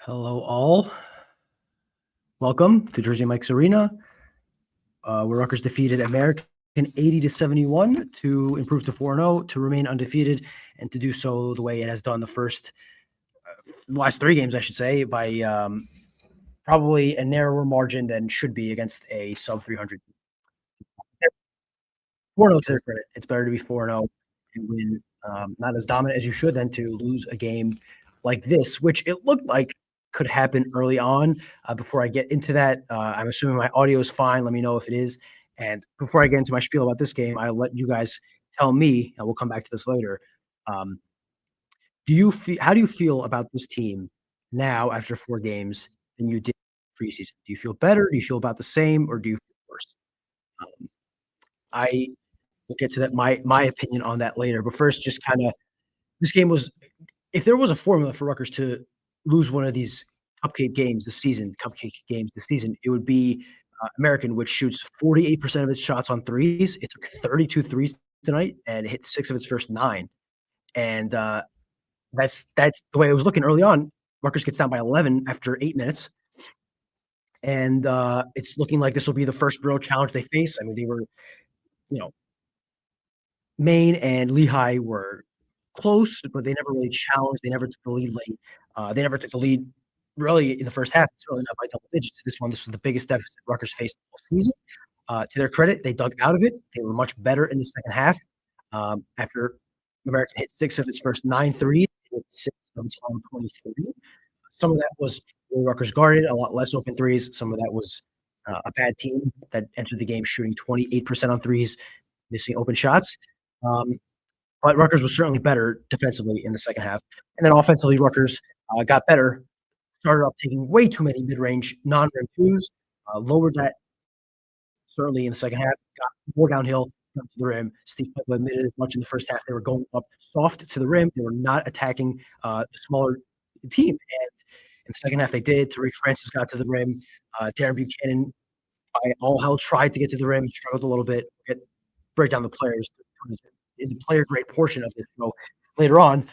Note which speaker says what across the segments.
Speaker 1: Hello, all. Welcome to Jersey Mike's Arena, where Rutgers defeated American 80-71 to improve to 4-0, to remain undefeated, and to do so the way it has done the last three games, I should say, by probably a narrower margin than should be against a sub 300. 4-0 to their credit. It's better to be 4-0 and win not as dominant as you should than to lose a game like this, which it looked like could happen early on. Before I get into that, I'm assuming my audio is fine. Let me know if it is. And before I get into my spiel about this game, I'll let you guys tell me, and we'll come back to this later. Um, how do you feel about this team now after 4 games than you did preseason? Do you feel better? Do you feel about the same, or do you feel worse? I We'll get to that my opinion on that later. But first, just kind of this game was, if there was a formula for Rutgers to lose one of these cupcake games this season, it would be American, which shoots 48% of its shots on threes. It took 32 threes tonight and it hit 6 of its first 9. And that's the way it was looking early on. Rutgers gets down by 11 after 8 minutes. And it's looking like this will be the first real challenge they face. I mean, they were, Maine and Lehigh were close, but they never really challenged. They never took the lead late. They never took the lead really in the first half. It's really not by double digits. This was the biggest deficit Rutgers faced all season. To their credit, they dug out of it. They were much better in the second half. After American hit 6 of its first 9 threes, it hit 6 of its final 23. Some of that was Rutgers guarded, a lot less open threes. Some of that was a bad team that entered the game shooting 28% on threes, missing open shots. But Rutgers was certainly better defensively in the second half. And then offensively, Rutgers got better, started off taking way too many mid-range non-rim twos, lowered that certainly in the second half, got more downhill to the rim. Steve Pickle admitted as much in the first half. They were going up soft to the rim. They were not attacking the smaller team. And in the second half, they did. Tariq Francis got to the rim. Darren Buchanan, by all hell, tried to get to the rim. He struggled a little bit. Break down the players in the player grade portion of this show later on.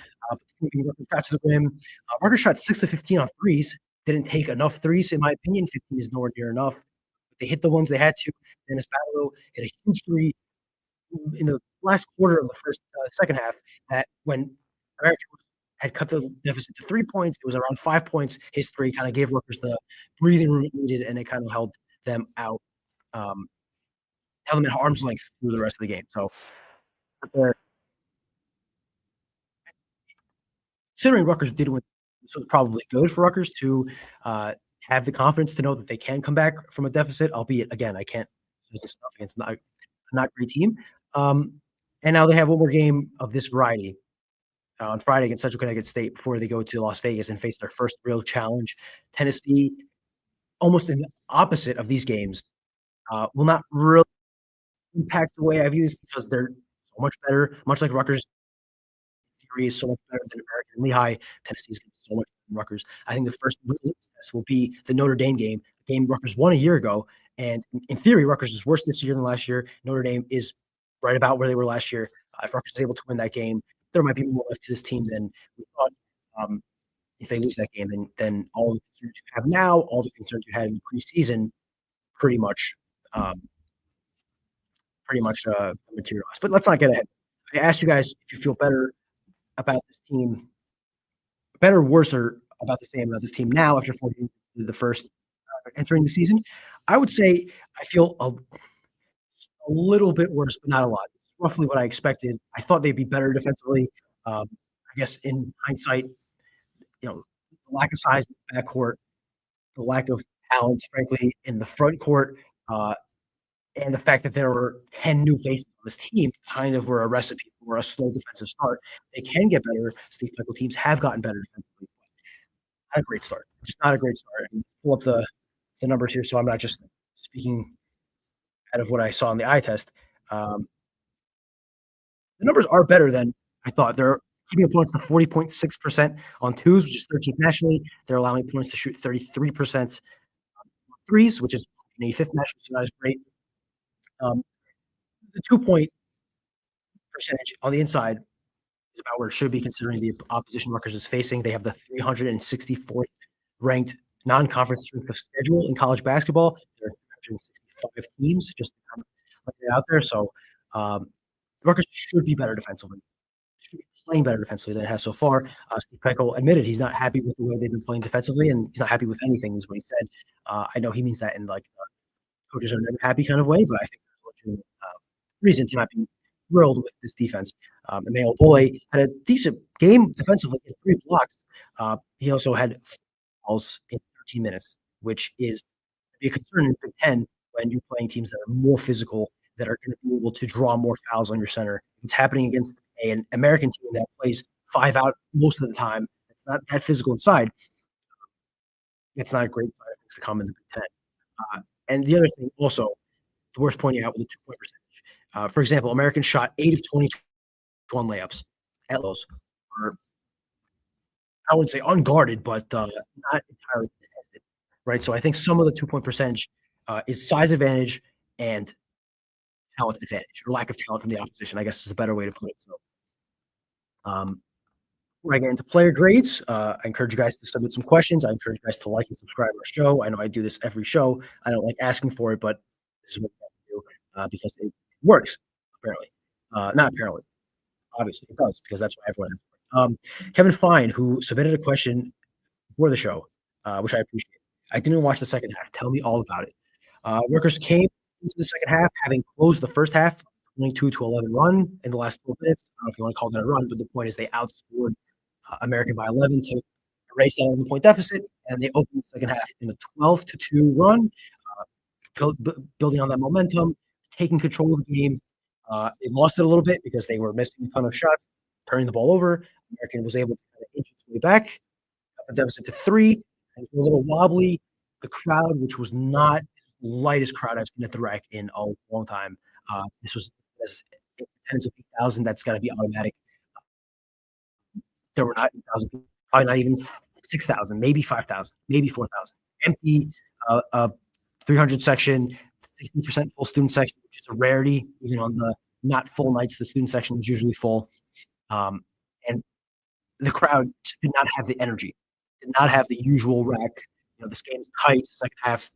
Speaker 1: Got to the rim. Rutgers shot 6 of 15 on threes. Didn't take enough threes, in my opinion. 15 is nowhere near enough. But they hit the ones they had to. Dennis Badlow hit a huge three in the last quarter of the second half. That when American had cut the deficit to 3 points, it was around 5 points. His three kind of gave Rutgers the breathing room it needed, and it kind of held them out. Held them at arm's length through the rest of the game. So, considering Rutgers did win, this was probably good for Rutgers to have the confidence to know that they can come back from a deficit, albeit, again, I can't say this stuff against a not great team. And now they have one more game of this variety on Friday against Central Connecticut State before they go to Las Vegas and face their first real challenge. Tennessee, almost in the opposite of these games, will not really impact the way I view this because they're so much better, much like Rutgers. Theory is so much better than American and Lehigh. Tennessee is so much better than Rutgers. I think the first test will be the Notre Dame game, a game Rutgers won a year ago. And in theory, Rutgers is worse this year than last year. Notre Dame is right about where they were last year. If Rutgers is able to win that game, there might be more left to this team than we thought. If they lose that game, then all the concerns you have now, all the concerns you had in the preseason, pretty much materialized. But let's not get ahead. I asked you guys if you feel better about this team, better, worse, or about the same about this team now after 4 games, the first entering the season. I would say I feel a little bit worse, but not a lot. It's roughly what I expected. I thought they'd be better defensively. I guess in hindsight, the lack of size in the backcourt, the lack of talent, frankly, in the front court, and the fact that there were 10 new faces on this team kind of were a recipe for a slow defensive start. They can get better. Steve Pickle teams have gotten better defensively. Not a great start. Just not a great start. And pull up the numbers here so I'm not just speaking out of what I saw in the eye test. The numbers are better than I thought. They're keeping opponents to 40.6% on twos, which is 13th nationally. They're allowing opponents to shoot 33% on threes, which is 85th nationally, so that is great. The 2-point percentage on the inside is about where it should be considering the opposition Rutgers is facing. They have the 364th ranked non-conference strength of schedule in college basketball. There are 365 teams, just to kind of lay it out there. So Rutgers should be better defensively. Should be playing better defensively than it has so far. Steve Pikiell admitted he's not happy with the way they've been playing defensively, and he's not happy with anything, is what he said. I know he means that in like coaches are never happy kind of way, but I think there's a legitimate reason to not be thrilled with this defense. And my old boy had a decent game defensively, 3 blocks. He also had fouls in 13 minutes, which is be a concern in Big Ten when you're playing teams that are more physical, that are going to be able to draw more fouls on your center. It's happening against an American team that plays 5 out most of the time. It's not that physical inside. It's not a great sign of things to come in the Big Ten. And the other thing also, worth pointing out with the 2-point percentage. For example, Americans shot 8 of 21 layups at Lowe's. I wouldn't say unguarded, but not entirely contested, right? So I think some of the 2-point percentage is size advantage and talent advantage, or lack of talent from the opposition, I guess is a better way to put it. So before I get into player grades, I encourage you guys to submit some questions. I encourage you guys to like and subscribe to our show. I know I do this every show. I don't like asking for it, but this is what we have to do because it works, apparently. Not apparently. Obviously, it does, because that's why everyone Kevin Fine, who submitted a question for the show, which I appreciate. I didn't watch the second half. Tell me all about it. Rutgers came into the second half, having closed the first half, 22-11 run in the last 12 minutes. I don't know if you want to call that a run, but the point is they outscored American by 11 to erase that 11-point deficit, and they opened the second half in a 12-2 run, building on that momentum, taking control of the game. They lost it a little bit because they were missing a ton of shots, turning the ball over. American was able to kind of inch its way back, got the deficit to 3, and it was a little wobbly. The crowd, which was not the lightest crowd I've seen at the Rec in a long time. This was attendance of 8,000. That's got to be automatic. There were not 8,000 people, probably not even 6,000, maybe 5,000, maybe 4,000. Empty 300 section, 60% full student section, which is a rarity. Even on the not full nights, the student section is usually full. And the crowd just did not have the energy, did not have the usual Rec. This game is tight, second half.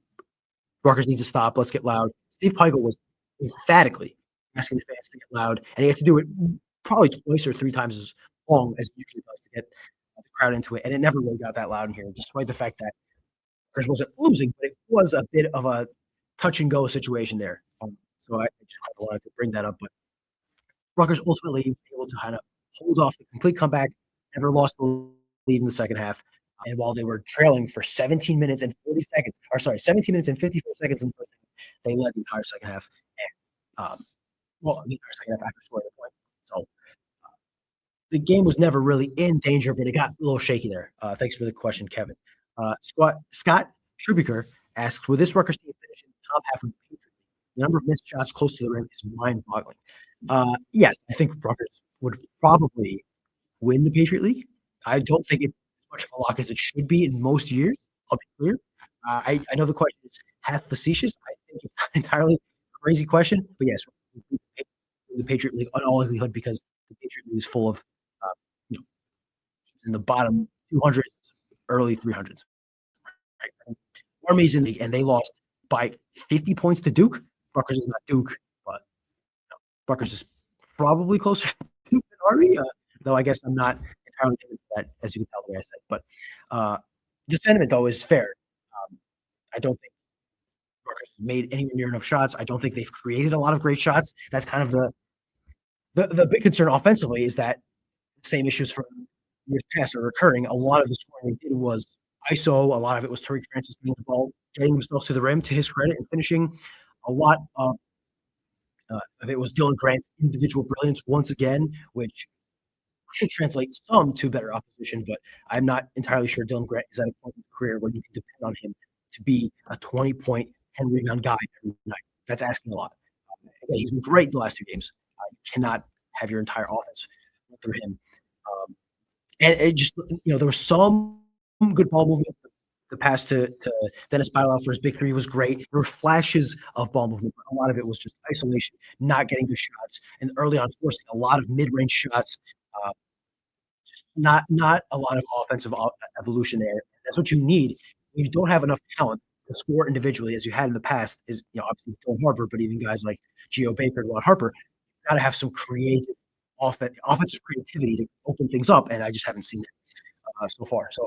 Speaker 1: Rutgers needs to stop. Let's get loud. Steve Pikiell was emphatically asking the fans to get loud, and he had to do it probably twice or 3 times as long as he usually does to get the crowd into it. And it never really got that loud in here, despite the fact that Rutgers wasn't losing, but it was a bit of a touch and go situation there. So I just kind of wanted to bring that up. But Rutgers ultimately was able to kind of hold off the complete comeback, never lost the lead in the second half. And while they were trailing for 17 minutes and 40 seconds, 17 minutes and 54 seconds in the first half, they led the entire second half. And, the entire second half after scoring a point. So the game was never really in danger, but it got a little shaky there. Thanks for the question, Kevin. Scott Schubiker asks, will this Rutgers team finish in the top half of the Patriot League? The number of missed shots close to the rim is mind-boggling. Yes, I think Rutgers would probably win the Patriot League. I don't think it's much of a lock as it should be in most years. I'll be clear. I know the question is half facetious. I think it's not entirely a crazy question, but yes, the Patriot League in all likelihood, because the Patriot League is full of in the bottom 200s, early 300s. Right? Army's in the league, and they lost by 50 points to Duke. Rutgers is not Duke, but Rutgers is probably closer to Duke than Army. Though I guess I'm not entirely convinced of that, as you can tell the way I said. But the sentiment, though, is fair. I don't think Rutgers has made anywhere near enough shots. I don't think they've created a lot of great shots. That's kind of the big concern offensively, is that same issues from years past are recurring. A lot of the scoring they did was ISO. A lot of it was Tariq Francis getting the ball, getting himself to the rim, to his credit, and finishing. A lot of it was Dylan Grant's individual brilliance once again, which should translate some to better opposition, but I'm not entirely sure Dylan Grant is at a point in his career where you can depend on him to be a 20-point, 10-rebound guy every night. That's asking a lot. He's been great the last 2 games. You cannot have your entire offense through him. And it just, there was some good ball movement. The pass to Dennis Bidelow for his big 3 was great. There were flashes of ball movement, but a lot of it was just isolation, not getting good shots, and early on forcing a lot of mid-range shots. Just not a lot of offensive evolution there. And That's what you need. When you don't have enough talent to score individually as you had in the past is, obviously Phil Harper, but even guys like Geo Baker and Ron Harper, gotta have some creative offensive creativity to open things up, and I just haven't seen it so far. So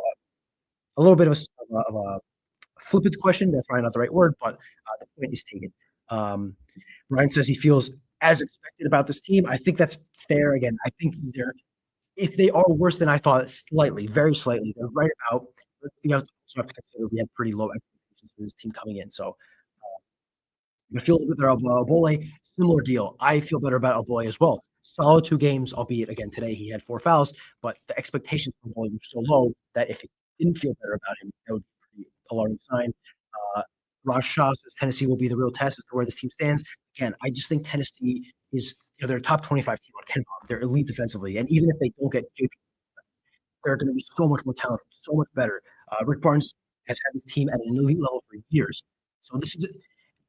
Speaker 1: a little bit of a flippant question. That's probably not the right word, but the point is taken. Um, Brian says he feels as expected about this team. I think that's fair. Again, I think they're if they are worse than I thought, slightly, very slightly, they're right about. You also have to consider we had pretty low expectations for this team coming in. So I feel a little bit better about Obole. Similar deal. I feel better about Obole as well. Solid 2 games, albeit again today he had 4 fouls, but the expectations for Obole were so low that if it didn't feel better about him, that would be a pretty alarming sign. Uh, Raj Shah says Tennessee will be the real test as to where this team stands. Again, I just think Tennessee is they're a top 25 team on Ken Palm. They're elite defensively, and even if they don't get JP, they're going to be so much more talented, so much better. Rick Barnes has had this team at an elite level for years, so this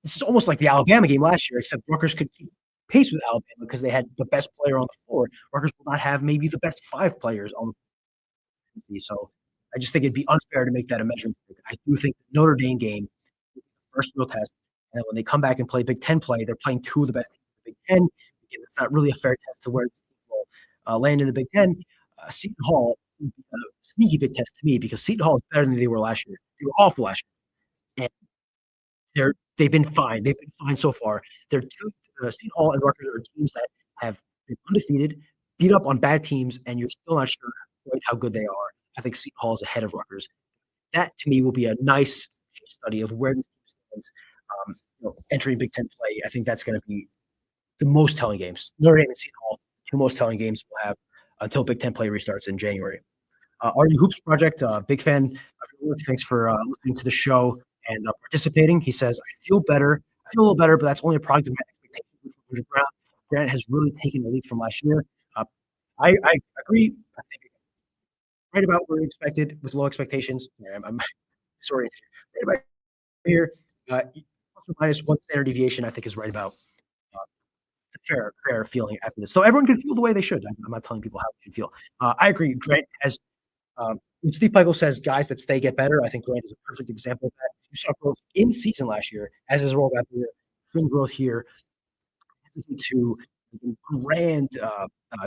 Speaker 1: is almost like the Alabama game last year, except Rutgers could keep pace with Alabama because they had the best player on the floor. Rutgers will not have maybe the best 5 players on the floor. So I just think it'd be unfair to make that a measuring stick. I do think the Notre Dame game is the first real test. And then when they come back and play Big Ten play, they're playing 2 of the best teams in the Big Ten. Again, it's not really a fair test to where this team will land in the Big Ten. Seton Hall, sneaky big test to me because Seton Hall is better than they were last year. They were awful last year. And they've been fine. They've been fine so far. They're two Seton Hall and Rutgers are teams that have been undefeated, beat up on bad teams, and you're still not sure quite how good they are. I think Seton Hall is ahead of Rutgers. That to me will be a nice case study of where this team stands. Entering Big Ten play, I think that's going to be the most telling games. Notre Dame and Seton Hall, 2 most telling games we'll have until Big Ten play restarts in January. Are You Hoops Project, big fan of your work. Thanks for listening to the show and participating. He says, I feel better. I feel a little better, but that's only a product of my expectations from Grant. Grant has really taken the leap from last year. I agree. I think right about where we expected with low expectations. I'm sorry. Right about here. Plus or minus 1 standard deviation, I think, is right about fair feeling after this. So everyone can feel the way they should. I'm not telling people how they should feel. I agree. Grant has when Steve Peichel says guys that stay get better, I think Grant is a perfect example of that. You saw growth in season last year, as his role got bigger, seeing growth here to grand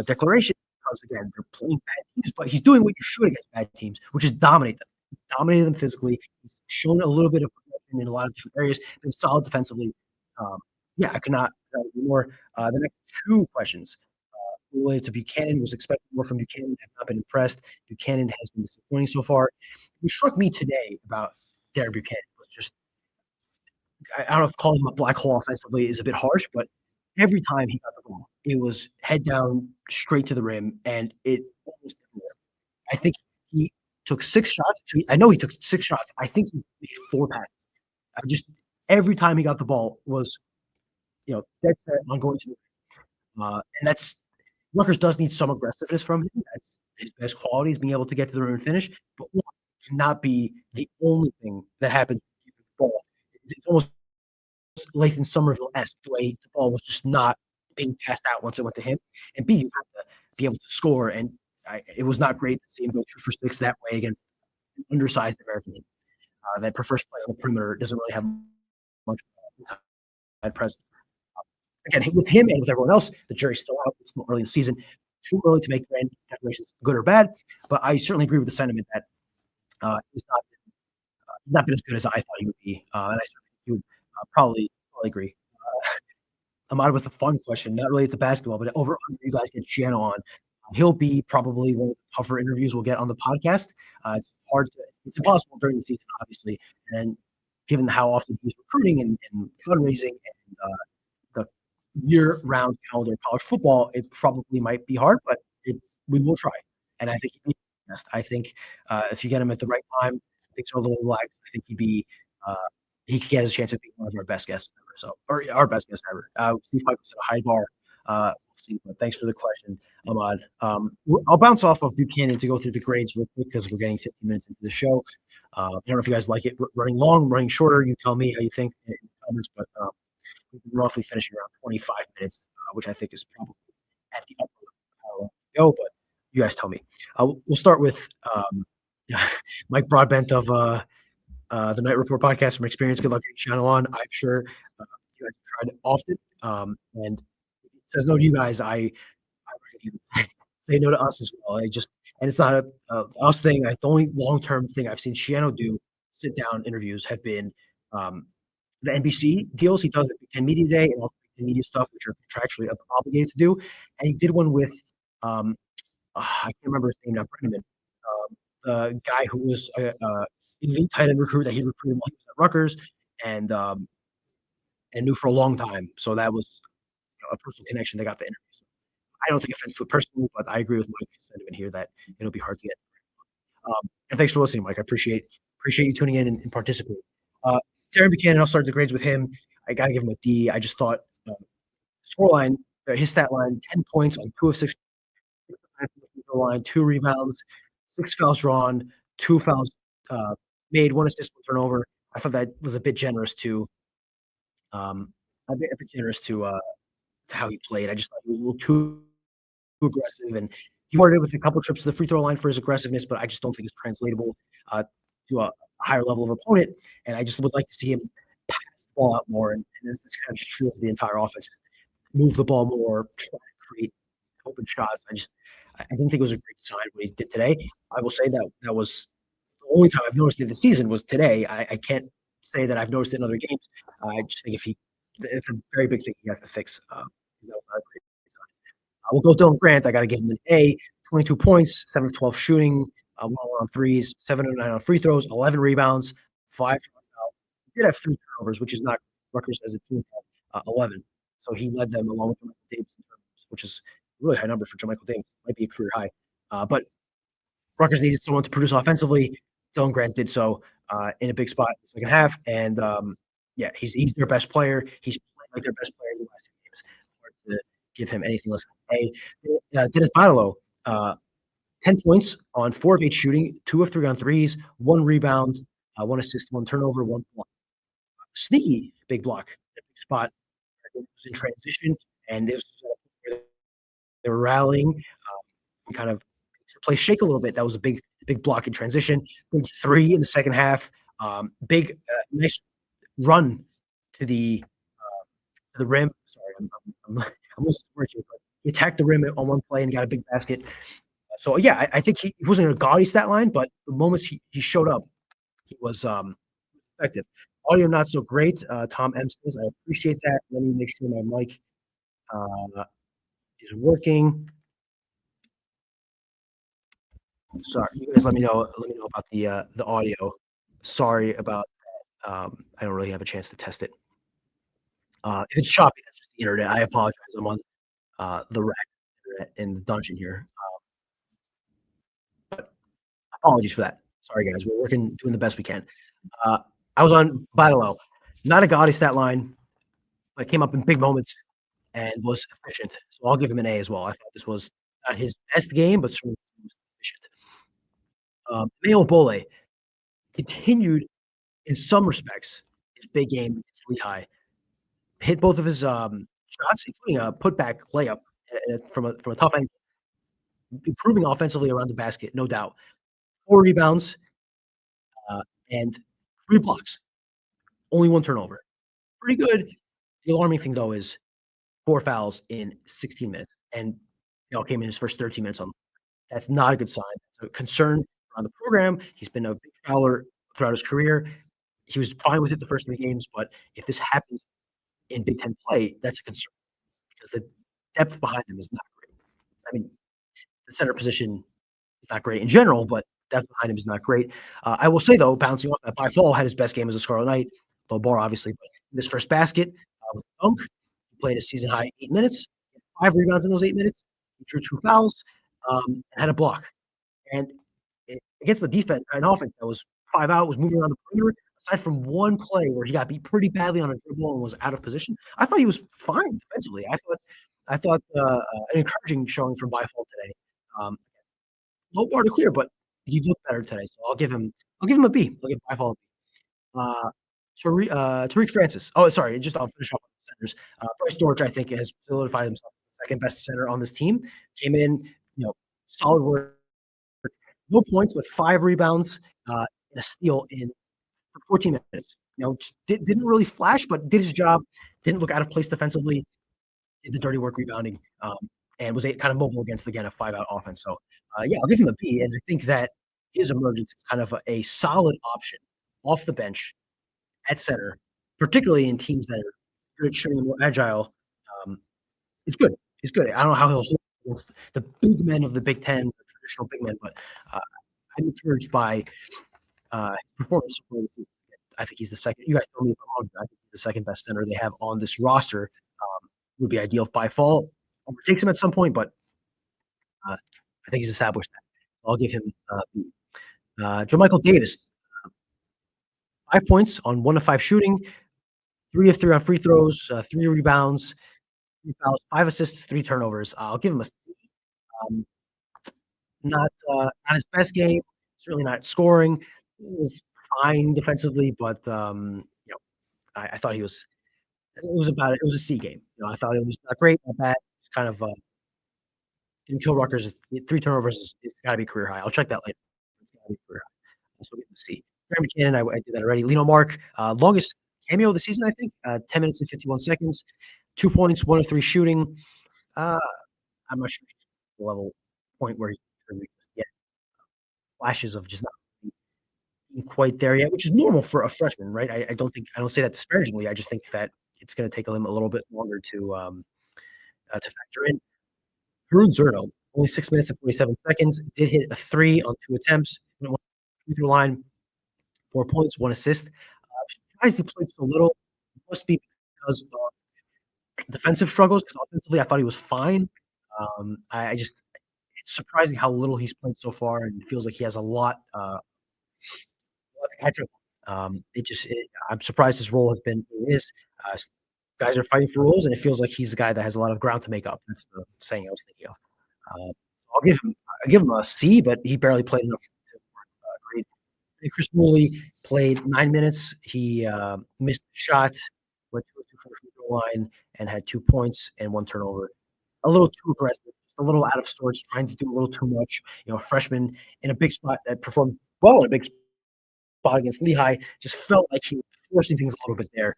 Speaker 1: declaration because again they're playing bad teams, but he's doing what you should against bad teams, which is dominate them. He's dominated them physically. He's shown a little bit of progression in a lot of different areas. Been solid defensively. Yeah, I could not agree more. The next 2 questions related to Buchanan was expecting more from Buchanan. Have not been impressed. Buchanan has been disappointing so far. What struck me today about Darren Buchanan was just I don't know if calling him a black hole offensively is a bit harsh, but every time he got the ball, it was head down straight to the rim, and it almost didn't work. I think he took 6 shots. I know he took 6 shots. I think he made 4 passes. Just every time he got the ball was, dead set on going to the rim. And that's Rutgers does need some aggressiveness from him. That's his best quality is being able to get to the rim and finish. But one cannot be the only thing that happens with the ball. It's almost Lathan Somerville-esque, the way the ball was just not being passed out once it went to him. And B, you have to be able to score. And it was not great to see him go 2 for 6 that way against an undersized American team that prefers to play on the perimeter, doesn't really have much inside presence. Again, with him and with everyone else, the jury's still out. It's still early in the season. Too early to make grand declarations, good or bad. But I certainly agree with the sentiment that he's not been as good as I thought he would be. And I certainly think he would probably agree. Ahmad with a fun question, not related to basketball, but over you guys get Giano on. He'll be probably one of the tougher interviews we'll get on the podcast. It's impossible during the season, obviously. And given how often he's recruiting and fundraising and the year-round calendar of college football, it probably might be hard, but we will try. And I think he'd be best. I think if you get him at the right time, things are a little relaxed. I think he has a chance of being one of our best guests ever. Or our best guest ever. Steve Piper set a high bar. We'll see. But thanks for the question, Ahmad. I'll bounce off of Buchanan to go through the grades real quick because we're getting 15 minutes into the show. I don't know if you guys like it running long, running shorter. You tell me how you think in the comments, but we've been roughly finishing around 25 minutes, which I think is probably at the upper level of how long to go, but you guys tell me. We'll start with Yeah, Mike Broadbent of the Night Report podcast from Experience. Good luck getting Channel on. I'm sure you guys have tried it often. And if it says no to you guys, I wish he would say no to us as well. I just and it's not a us thing. The only long term thing I've seen Shiano do sit down interviews have been um, the NBC deals. He does at Big Ten Media Day and all the Big Ten media stuff, which are contractually obligated to do. And he did one with um, I can't remember his name now, Brenneman, the guy who was a elite tight end recruit that he recruited while he was at Rutgers and knew for a long time. So that was a personal connection. They got the interview. So I don't take offense to it personally, but I agree with Mike's sentiment here that it'll be hard to get. And thanks for listening, Mike. I appreciate you tuning in and participating. Uh, Darren Buchanan, I'll start the grades with him. I got to give him a D. I just thought scoreline, his stat line, 10 points on 2 of 6 line, 2 rebounds, 6 fouls drawn, 2 fouls made, 1 assist, 1 turnover. I thought that was a bit generous um, a bit generous to how he played. I just thought he was a little too aggressive, and he wanted it with a couple trips to the free throw line for his aggressiveness, but I just don't think it's translatable to a higher level of opponent. And I just would like to see him pass the ball out more, and this is kind of true of the entire offense. Move the ball more, try to create open shots. I didn't think it was a great sign what he did today. I will say that that was the only time I've noticed it this season was today. I can't say that I've noticed it in other games. I just think it's a very big thing he has to fix. Because that was not a great sign. We'll go Dylan Grant. I got to give him an A. 22 points, 7 of 12 shooting, 1 on threes, 7 of 9 on free throws, 11 rebounds, 5 fouls. He did have 3 turnovers, which is not Rutgers as a team had 11. So he led them along with Michael Davis in turnovers, which is a really high number for Michael Davis. Might be a career high. But Rutgers needed someone to produce offensively. Dylan Grant did so in a big spot in the second half. And yeah, he's their best player. He's playing like their best player in the last 2 games. Hard to give him anything less than A. Dennis Badalo, 10 points on 4 of 8 shooting, 2 of 3 on threes, 1 rebound, 1 assist, 1 turnover, 1 block. Sneaky big block, big spot. It was in transition, and this they were rallying, kind of makes the play shake a little bit. That was a big block in transition. Big 3 in the second half. Nice run to the rim. Sorry, I'm listening to you, but he attacked the rim on one play and got a big basket. So yeah, I think he wasn't a gaudy stat line, but the moments he showed up, he was effective. Audio not so great. Tom M says, I appreciate that. Let me make sure my mic is working. Sorry, you guys. Let me know about the audio. Sorry about that. I don't really have a chance to test it. If it's choppy, that's just the internet. I apologize. I'm on the rack internet in the dungeon here. But apologies for that. Sorry, guys. We're doing the best we can. I was on Badalo. Not a gaudy stat line, but came up in big moments and was efficient. So I'll give him an A as well. I thought this was not his best game, but certainly was efficient. Mayo Bole continued in some respects his big game against Lehigh. Hit both of his shots, including a putback layup from a tough angle. Improving offensively around the basket, no doubt. 4 rebounds and 3 blocks. Only 1 turnover. Pretty good. The alarming thing, though, is 4 fouls in 16 minutes, and they all came in his first 13 minutes on. That's not a good sign. It's a concern around the program. He's been a big fouler throughout his career. He was fine with it the first 3 games, but if this happens in Big Ten play, that's a concern because the depth behind them is not great. I mean, the center position is not great in general, but depth behind him is not great. I will say, though, bouncing off that, by fall had his best game as a Scarlet Knight. Low bar, obviously, but this first basket was a dunk. He played a season high 8 minutes, 5 rebounds in those 8 minutes. He drew 2 fouls and had a block. And against the defense, an offense that was 5 out, was moving around the perimeter. Aside from one play where he got beat pretty badly on a dribble and was out of position, I thought he was fine defensively. I thought an encouraging showing from Byfall today. Low bar to clear, but he looked better today, so I'll give him a B. I'll give Byfall a B. Tariq Francis. Oh, sorry, just I'll finish off on the centers. Bryce Dortch, I think, has solidified himself as the second best center on this team. Came in, solid work. no points, but 5 rebounds, and a steal in for 14 minutes. Just didn't really flash, but did his job. Didn't look out of place defensively. Did the dirty work rebounding, and was kind of mobile against again a 5-out offense. So yeah, I'll give him a B, and I think that his emergence is kind of a solid option off the bench at center, particularly in teams that are good at shooting and more agile. Um, it's good. It's good. I don't know how he'll hold against the big men of the Big Ten, the traditional big men, but uh, I'm encouraged by performance. I think he's the second. You guys tell me if I'm wrong. I think he's the second best center they have on this roster. Would be ideal if by fall overtakes him at some point, but I think he's established that. I'll give him Jermichael Davis, 5 points on 1 of 5 shooting, 3 of 3 on free throws, 3 rebounds, 3 fouls, 5 assists, 3 turnovers. I'll give him a C. Um, not his best game. Certainly not scoring. He was fine defensively, but I thought he was. It was about it. It was a C game. I thought it was not great, not bad. Kind of didn't kill Rutgers. 3 turnovers is got to be career high. I'll check that later. It's got to be career high. So we can see. Jeremy Cannon, I did that already. Lino Mark, longest cameo of the season, I think. 10 minutes and 51 seconds. 2 points, 1 of 3 shooting. I'm not sure the level point where he's yet. Flashes of just not being quite there yet, which is normal for a freshman, right? I don't say that disparagingly. I just think that it's going to take him a little bit longer to factor in. Haroon Zerno, only 6 minutes and 47 seconds, did hit a 3 on 2 attempts. Went on the free throw line, 4 points, 1 assist. Surprised he played so little. It must be because of defensive struggles. Because offensively, I thought he was fine. I just it's surprising how little he's played so far, and it feels like he has a lot to catch up. I'm surprised his role has been who it is. Guys are fighting for roles, and it feels like he's a guy that has a lot of ground to make up. That's the saying I was thinking of. I'll give him a C, but he barely played enough to grade. And Chris Mooley played 9 minutes. He missed a shot, went 2 from the free throw line, and had 2 points and 1 turnover. A little too aggressive, just a little out of sorts, trying to do a little too much. A freshman in a big spot that performed well in a big spot against Lehigh, just felt like he was forcing things a little bit there.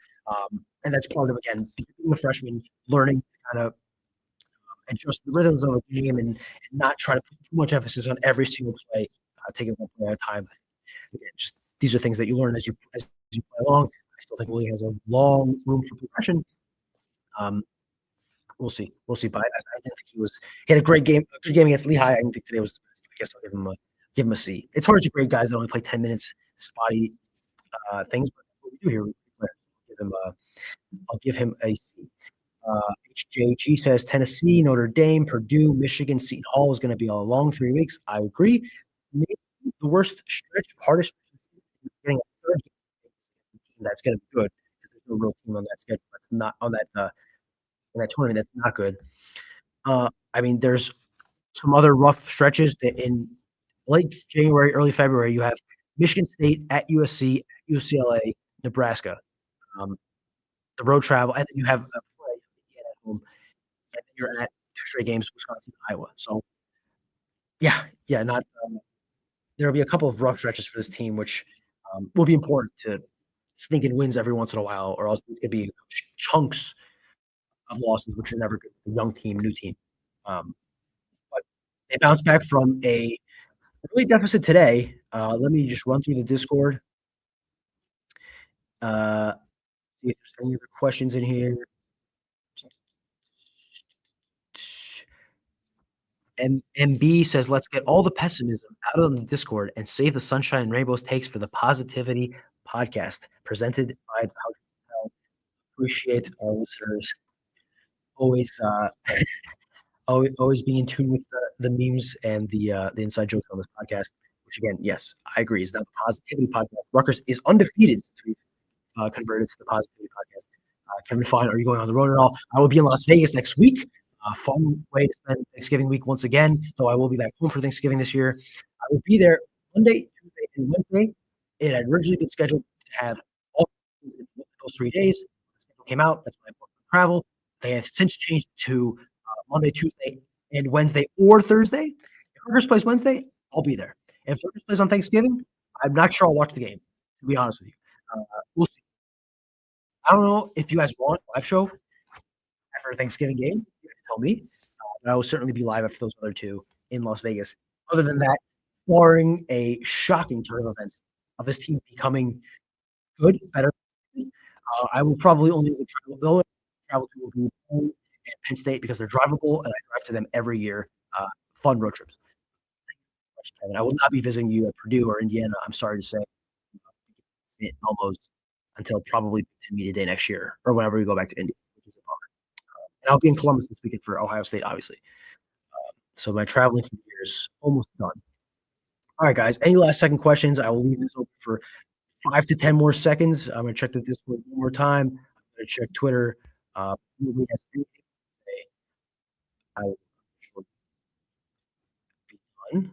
Speaker 1: And that's part of, again, being a freshman, learning to kind of adjust the rhythms of a game and not try to put too much emphasis on every single play, taking one play at a time. Again, just these are things that you learn as you play along. I still think Willie has a long room for progression. We'll see. But I didn't think he had a great game, a good game against Lehigh. I didn't think today was. I guess I'll give him a C. It's hard to grade guys that only play 10 minutes, spotty things, but what we do here, I'll give him a C. HJG says Tennessee, Notre Dame, Purdue, Michigan, Seton Hall is going to be a long 3 weeks. I agree. Maybe the worst stretch, hardest getting a third team that's going to be good because there's no real team on that schedule that's not on that in that tournament that's not good. There's some other rough stretches that in late January, early February, you have Michigan State at USC, at UCLA, Nebraska. The road travel, and then you have a play at home, and then you're at 2 straight games, Wisconsin, Iowa. So, not. There'll be a couple of rough stretches for this team, which will be important to sneak in wins every once in a while, or else it's going to be chunks of losses, which are never good. A young team, new team. But they bounced back from a early deficit today. Let me just run through the Discord. See if there's any other questions in here. MB says, let's get all the pessimism out of the Discord and save the sunshine and rainbows takes for the Positivity Podcast presented by the House Hotel. Appreciate our listeners always being in tune with the memes and the inside jokes on this podcast, which again, yes, I agree, is the Positivity Podcast. Rutgers is undefeated since we've converted to the Positivity Podcast. Kevin Fine, are you going on the road at all? I will be in Las Vegas next week. Fun way to spend Thanksgiving week once again. So I will be back home for Thanksgiving this year. I will be there Monday, Tuesday, and Wednesday. It had originally been scheduled to have all those 3 days. The schedule came out. That's when I booked for travel. They have since changed to Monday, Tuesday, and Wednesday or Thursday. If Rutgers plays Wednesday, I'll be there. If Rutgers plays on Thanksgiving, I'm not sure I'll watch the game, to be honest with you. We'll see. I don't know if you guys want a live show after a Thanksgiving game. You guys tell me. But I will certainly be live after those other 2 in Las Vegas. Other than that, barring a shocking turn of events of this team becoming good, better, I will probably only travel. The only travel to will be Penn and Penn State because they're drivable, and I drive to them every year. Fun road trips. Kevin. I will not be visiting you at Purdue or Indiana. I'm sorry to say, almost until probably media day next year or whenever we go back to Indy, which is a bummer. And I'll be in Columbus this weekend for Ohio State, obviously. So my traveling for the year is almost done. All right, guys. Any last second questions? I will leave this open for 5 to 10 more seconds. I'm going to check the Discord one more time. I'm going to check Twitter. Nobody has anything to say. I will be done.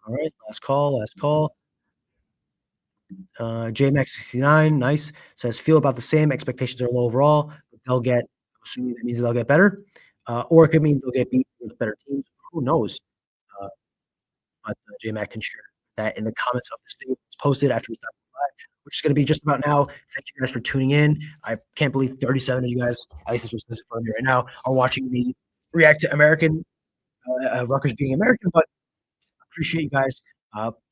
Speaker 1: All right. Last call. Last call. JMax69, nice. Says, feel about the same. Expectations are low overall, but they'll get, assuming that means they'll get better. Or it could mean they'll get beat with better teams. Who knows? Uh, but JMac can share that in the comments of this video. It's posted after we stop live, which is going to be just about now. Thank you guys for tuning in. I can't believe 37 of you guys, at least this was for me right now, are watching me react to American, Rutgers being American, but appreciate you guys.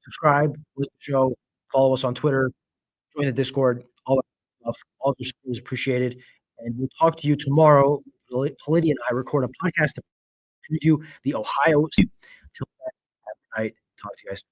Speaker 1: Subscribe, like the show, follow us on Twitter, join the Discord, all that stuff. All of your support is appreciated. And we'll talk to you tomorrow. Polity and I record a podcast to preview the Ohio. Till then, have a good night. Talk to you guys.